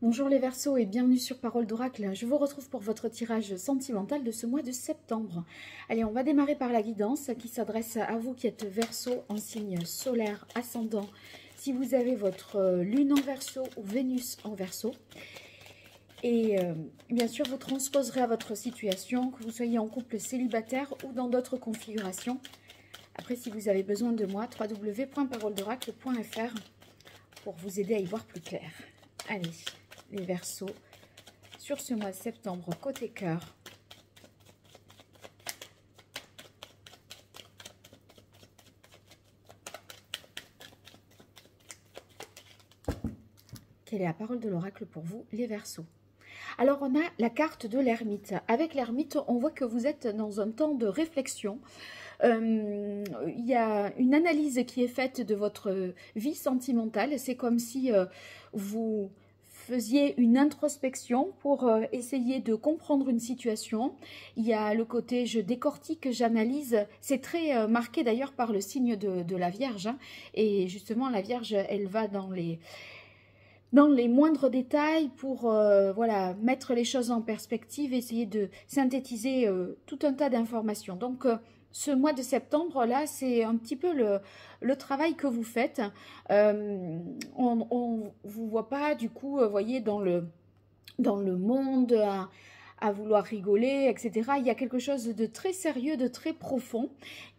Bonjour les Verseaux et bienvenue sur Parole d'Oracle. Je vous retrouve pour votre tirage sentimental de ce mois de septembre. Allez, on va démarrer par la guidance qui s'adresse à vous qui êtes Verseau en signe solaire ascendant. Si vous avez votre lune en Verseau ou Vénus en Verseau. Et bien sûr, vous transposerez à votre situation, que vous soyez en couple célibataire ou dans d'autres configurations. Après, si vous avez besoin de moi, www.paroledoracle.fr pour vous aider à y voir plus clair. Allez, les Verseaux, sur ce mois de septembre, côté cœur. Quelle est la parole de l'oracle pour vous, les Verseaux? Alors, on a la carte de l'ermite. Avec l'ermite, on voit que vous êtes dans un temps de réflexion. Il y a une analyse qui est faite de votre vie sentimentale. C'est comme si vous faisiez une introspection pour essayer de comprendre une situation. Il y a le côté je décortique, j'analyse. C'est très marqué d'ailleurs par le signe de la Vierge. Hein. Et justement, la Vierge, elle va dans les moindres détails pour voilà, mettre les choses en perspective, essayer de synthétiser tout un tas d'informations. Donc, ce mois de septembre, là, c'est un petit peu le travail que vous faites. On ne vous voit pas, du coup, voyez, dans le monde à vouloir rigoler, etc. Il y a quelque chose de très sérieux, de très profond.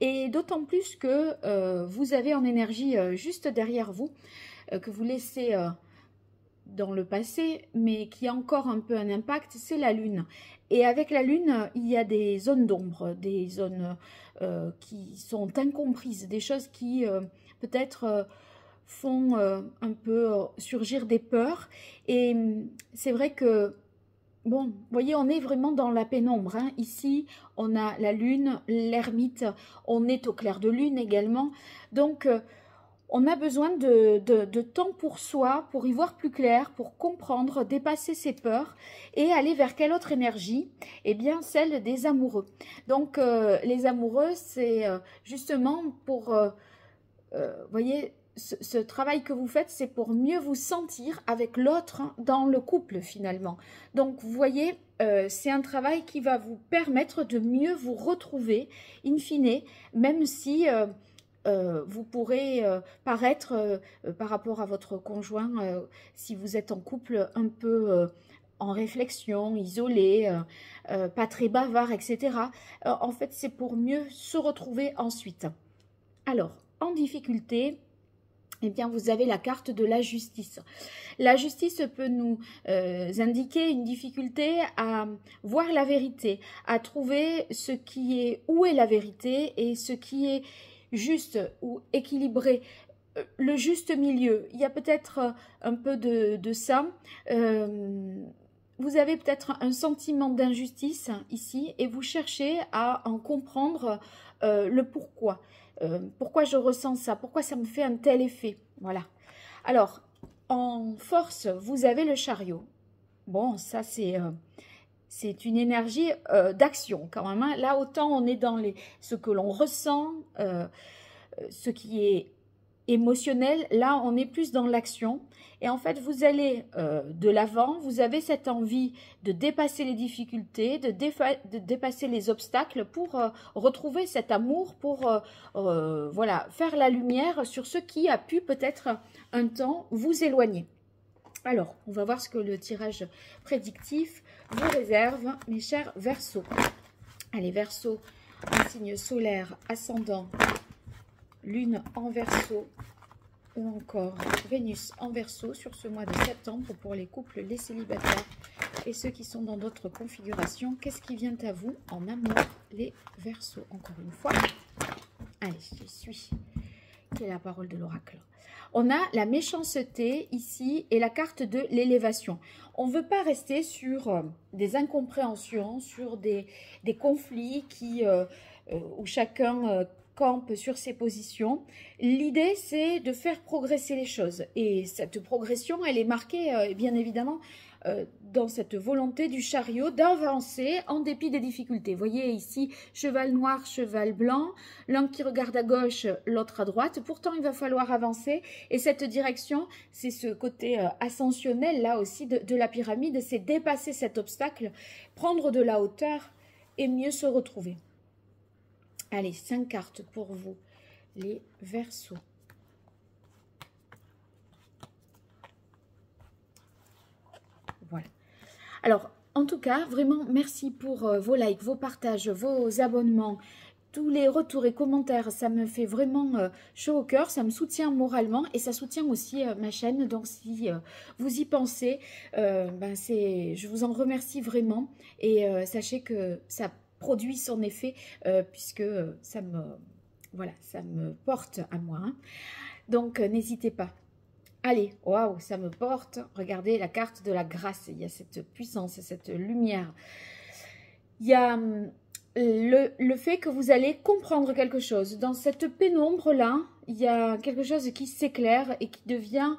Et d'autant plus que vous avez en énergie juste derrière vous, que vous laissez... dans le passé, mais qui a encore un peu un impact, c'est la Lune. Et avec la Lune, il y a des zones d'ombre, des zones qui sont incomprises, des choses qui peut-être font un peu surgir des peurs. Et c'est vrai que, bon, vous voyez, on est vraiment dans la pénombre. Hein. Ici, on a la Lune, l'ermite, on est au clair de lune également. Donc, on a besoin de temps pour soi, pour y voir plus clair, pour comprendre, dépasser ses peurs et aller vers quelle autre énergie? Eh bien, celle des amoureux. Donc, les amoureux, c'est justement pour, voyez, ce travail que vous faites, c'est pour mieux vous sentir avec l'autre dans le couple finalement. Donc, vous voyez, c'est un travail qui va vous permettre de mieux vous retrouver, in fine, même si... vous pourrez paraître, par rapport à votre conjoint, si vous êtes en couple, un peu en réflexion, isolé, pas très bavard, etc. En fait, c'est pour mieux se retrouver ensuite. Alors, en difficulté, eh bien, vous avez la carte de la justice. La justice peut nous indiquer une difficulté à voir la vérité, à trouver ce qui est, où est la vérité et ce qui est juste ou équilibré, le juste milieu. Il y a peut-être un peu de ça. Vous avez peut-être un sentiment d'injustice ici et vous cherchez à en comprendre le pourquoi. Pourquoi je ressens ça? Pourquoi ça me fait un tel effet? Voilà. Alors, en force, vous avez le chariot. Bon, ça c'est une énergie d'action quand même. Hein. Là, autant on est dans ce que l'on ressent, ce qui est émotionnel. Là, on est plus dans l'action. Et en fait, vous allez de l'avant. Vous avez cette envie de dépasser les difficultés, de dépasser les obstacles pour retrouver cet amour, pour voilà, faire la lumière sur ce qui a pu peut-être un temps vous éloigner. Alors, on va voir ce que le tirage prédictif vous réserve, mes chers Verseaux. Allez, Verseaux, un signe solaire, ascendant, Lune en Verseau ou encore Vénus en Verseau sur ce mois de septembre pour les couples, les célibataires et ceux qui sont dans d'autres configurations. Qu'est-ce qui vient à vous en amour, les Verseaux? Encore une fois. Allez, j'y suis. Quelle est la parole de l'oracle? On a la méchanceté ici et la carte de l'élévation. On ne veut pas rester sur des incompréhensions, sur des conflits où chacun campe sur ses positions. L'idée, c'est de faire progresser les choses. Et cette progression, elle est marquée, bien évidemment, dans cette volonté du chariot d'avancer en dépit des difficultés. Vous voyez ici, cheval noir, cheval blanc, l'un qui regarde à gauche, l'autre à droite. Pourtant, il va falloir avancer. Et cette direction, c'est ce côté ascensionnel, là aussi, de la pyramide, c'est dépasser cet obstacle, prendre de la hauteur et mieux se retrouver. Allez, 5 cartes pour vous, les Verseaux. Voilà. Alors, en tout cas, vraiment, merci pour vos likes, vos partages, vos abonnements, tous les retours et commentaires. Ça me fait vraiment chaud au cœur, ça me soutient moralement et ça soutient aussi ma chaîne. Donc, si vous y pensez, je vous en remercie vraiment. Et sachez que ça produit son effet puisque ça me porte à moi. Hein. Donc, n'hésitez pas. Allez, waouh, ça me porte. Regardez la carte de la grâce. Il y a cette puissance, cette lumière. Il y a le fait que vous allez comprendre quelque chose. Dans cette pénombre-là, il y a quelque chose qui s'éclaire et qui devient...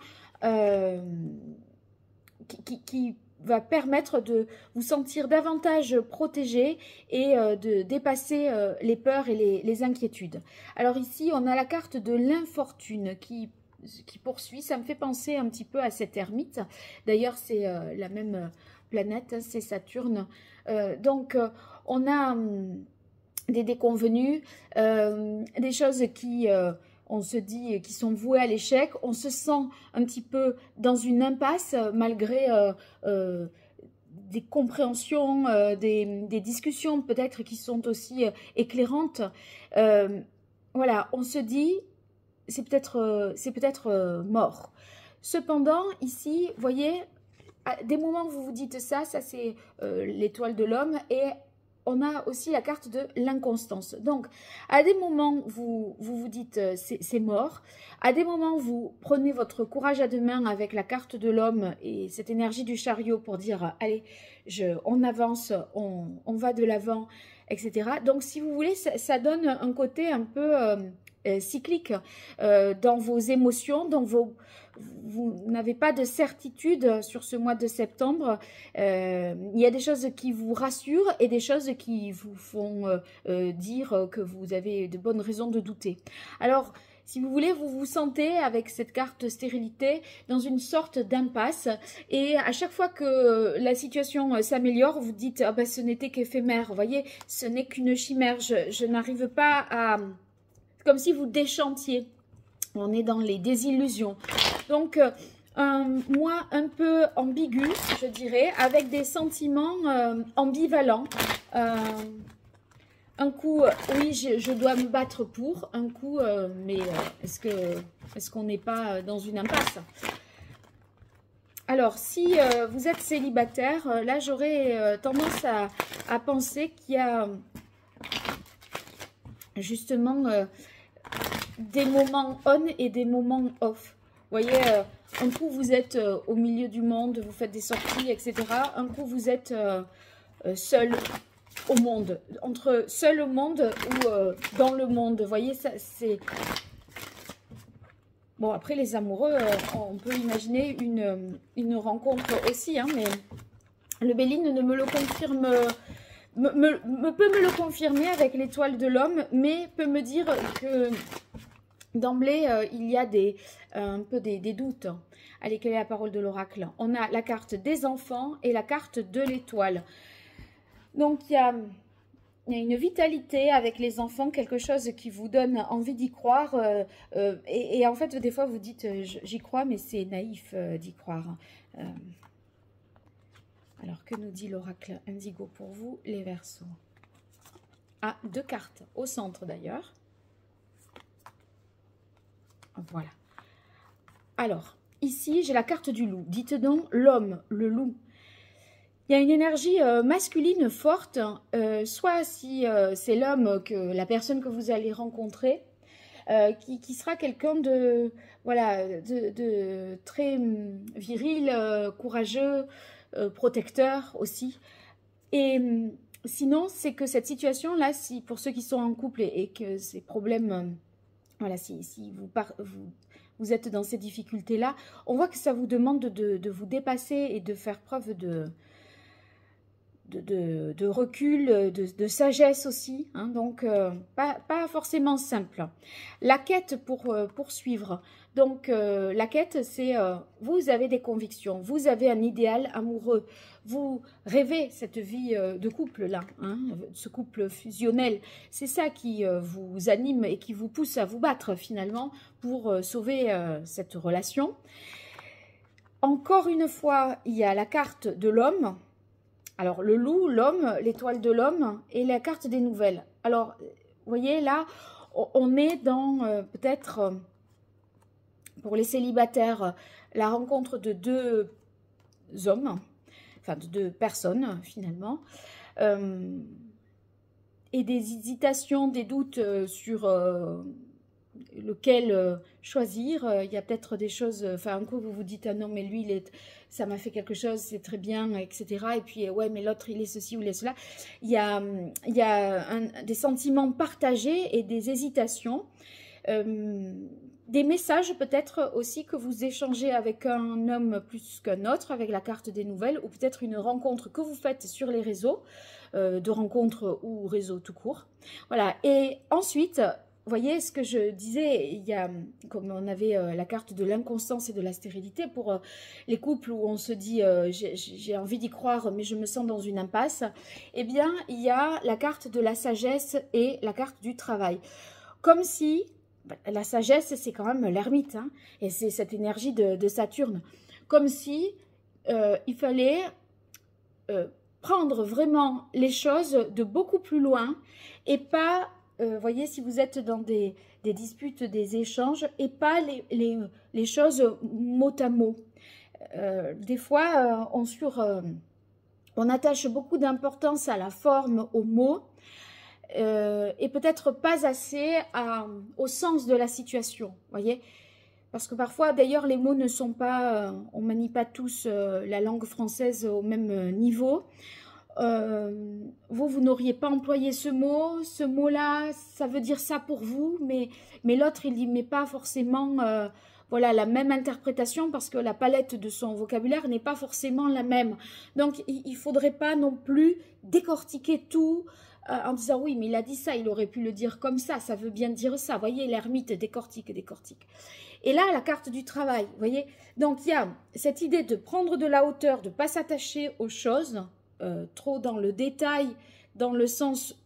qui va permettre de vous sentir davantage protégé et de dépasser les peurs et les inquiétudes. Alors ici, on a la carte de l'infortune qui poursuit. Ça me fait penser un petit peu à cette ermite. D'ailleurs, c'est la même planète, hein, c'est Saturne. Donc, on a des déconvenus, des choses qui... on se dit qui sont voués à l'échec, on se sent un petit peu dans une impasse malgré des compréhensions, des discussions peut-être qui sont aussi éclairantes. Voilà, on se dit c'est peut-être mort. Cependant, ici, vous voyez, à des moments où vous vous dites ça c'est l'étoile de l'homme et on a aussi la carte de l'inconstance. Donc, à des moments, vous dites c'est mort. À des moments, vous prenez votre courage à deux mains avec la carte de l'homme et cette énergie du chariot pour dire, allez, on avance, on va de l'avant, etc. Donc, si vous voulez, ça donne un côté un peu cyclique dans vos émotions, vous n'avez pas de certitude sur ce mois de septembre. Il y a des choses qui vous rassurent et des choses qui vous font dire que vous avez de bonnes raisons de douter. Alors, si vous voulez, vous vous sentez avec cette carte stérilité dans une sorte d'impasse et à chaque fois que la situation s'améliore, vous dites ah ben, ce n'était qu'éphémère, vous voyez, ce n'est qu'une chimère, je n'arrive pas à... Comme si vous déchantiez. On est dans les désillusions. Donc, un mois un peu ambigu, je dirais, avec des sentiments ambivalents. Un coup, oui, je dois me battre pour. Un coup, mais est-ce qu'on n'est pas dans une impasse? Alors, si vous êtes célibataire, là, j'aurais tendance à penser qu'il y a justement... des moments on et des moments off. Vous voyez, un coup vous êtes au milieu du monde, vous faites des sorties, etc. Un coup vous êtes seul au monde. Entre seul au monde ou dans le monde. Vous voyez, ça c'est... Bon, après les amoureux, on peut imaginer une rencontre aussi, hein, mais le Béline ne me le confirme... peut me le confirmer avec l'étoile de l'homme, mais peut me dire que d'emblée, il y a un peu des doutes. Allez, quelle est la parole de l'oracle? On a la carte des enfants et la carte de l'étoile. Donc, il y a une vitalité avec les enfants, quelque chose qui vous donne envie d'y croire. Et en fait, des fois, vous dites, j'y crois, mais c'est naïf d'y croire. Alors, que nous dit l'oracle indigo pour vous, les Verseaux? Ah, 2 cartes, au centre d'ailleurs. Voilà. Alors, ici, j'ai la carte du loup. Dites donc l'homme, le loup. Il y a une énergie masculine forte, soit si c'est l'homme, la personne que vous allez rencontrer, qui sera quelqu'un de, voilà, de très viril, courageux, protecteur aussi. Et sinon, c'est que cette situation-là, si pour ceux qui sont en couple et que ces problèmes, voilà, si vous êtes dans ces difficultés-là, on voit que ça vous demande de vous dépasser et de faire preuve de recul, de sagesse aussi, hein, donc pas forcément simple. La quête pour poursuivre, donc la quête c'est, vous avez des convictions, vous avez un idéal amoureux, vous rêvez cette vie de couple là, hein, ce couple fusionnel, c'est ça qui vous anime et qui vous pousse à vous battre finalement pour sauver cette relation. Encore une fois, il y a la carte de l'homme. Alors, le loup, l'homme, l'étoile de l'homme et la carte des nouvelles. Alors, vous voyez, là, on est dans peut-être, pour les célibataires, la rencontre de deux hommes, enfin de deux personnes, finalement, et des hésitations, des doutes sur lequel choisir. Il y a peut-être des choses, enfin un coup vous vous dites ah non mais lui ça m'a fait quelque chose, c'est très bien, etc. Et puis ouais mais l'autre il est ceci ou il est cela. Il y a des sentiments partagés et des hésitations, des messages peut-être aussi que vous échangez avec un homme plus qu'un autre, avec la carte des nouvelles, ou peut-être une rencontre que vous faites sur les réseaux, de rencontres ou réseaux tout court. Voilà, et ensuite, vous voyez ce que je disais, il y a, comme on avait la carte de l'inconstance et de la stérilité pour les couples où on se dit j'ai envie d'y croire mais je me sens dans une impasse, eh bien il y a la carte de la sagesse et la carte du travail. Comme si, la sagesse c'est quand même l'ermite, hein, et c'est cette énergie de Saturne, comme si il fallait prendre vraiment les choses de beaucoup plus loin et pas... voyez, si vous êtes dans des disputes, des échanges, et pas les choses mot à mot. Des fois, on attache beaucoup d'importance à la forme, aux mots, et peut-être pas assez au sens de la situation, voyez. Parce que parfois, d'ailleurs, les mots ne sont pas... on ne manie pas tous la langue française au même niveau. Vous n'auriez pas employé ce mot-là, ça veut dire ça pour vous, mais l'autre, il n'y met pas forcément voilà, la même interprétation parce que la palette de son vocabulaire n'est pas forcément la même. Donc, il ne faudrait pas non plus décortiquer tout en disant oui, mais il a dit ça, il aurait pu le dire comme ça veut bien dire ça. Vous voyez, l'ermite décortique. Et là, la carte du travail, vous voyez. Donc, il y a cette idée de prendre de la hauteur, de ne pas s'attacher aux choses, trop dans le détail, dans le sens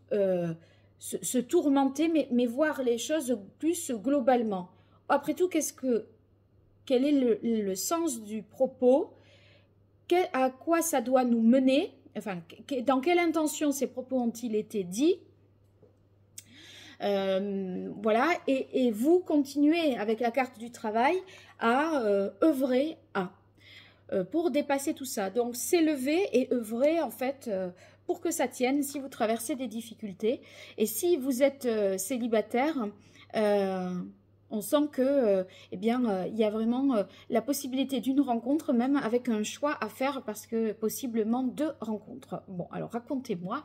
se tourmenter, mais voir les choses plus globalement. Après tout, quel est le sens du propos, à quoi ça doit nous mener, enfin, dans quelle intention ces propos ont-ils été dits, voilà, et vous continuez avec la carte du travail à œuvrer pour dépasser tout ça. Donc, s'élever et œuvrer, en fait, pour que ça tienne si vous traversez des difficultés. Et si vous êtes célibataire, on sent que, eh bien, il y a vraiment la possibilité d'une rencontre, même avec un choix à faire, parce que possiblement 2 rencontres. Bon, alors racontez-moi,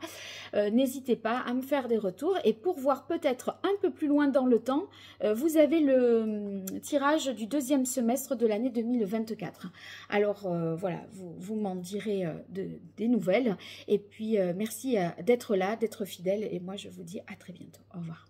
n'hésitez pas à me faire des retours. Et pour voir peut-être un peu plus loin dans le temps, vous avez le tirage du 2e semestre de l'année 2024. Alors voilà, vous m'en direz des nouvelles. Et puis merci d'être là, d'être fidèle. Et moi, je vous dis à très bientôt. Au revoir.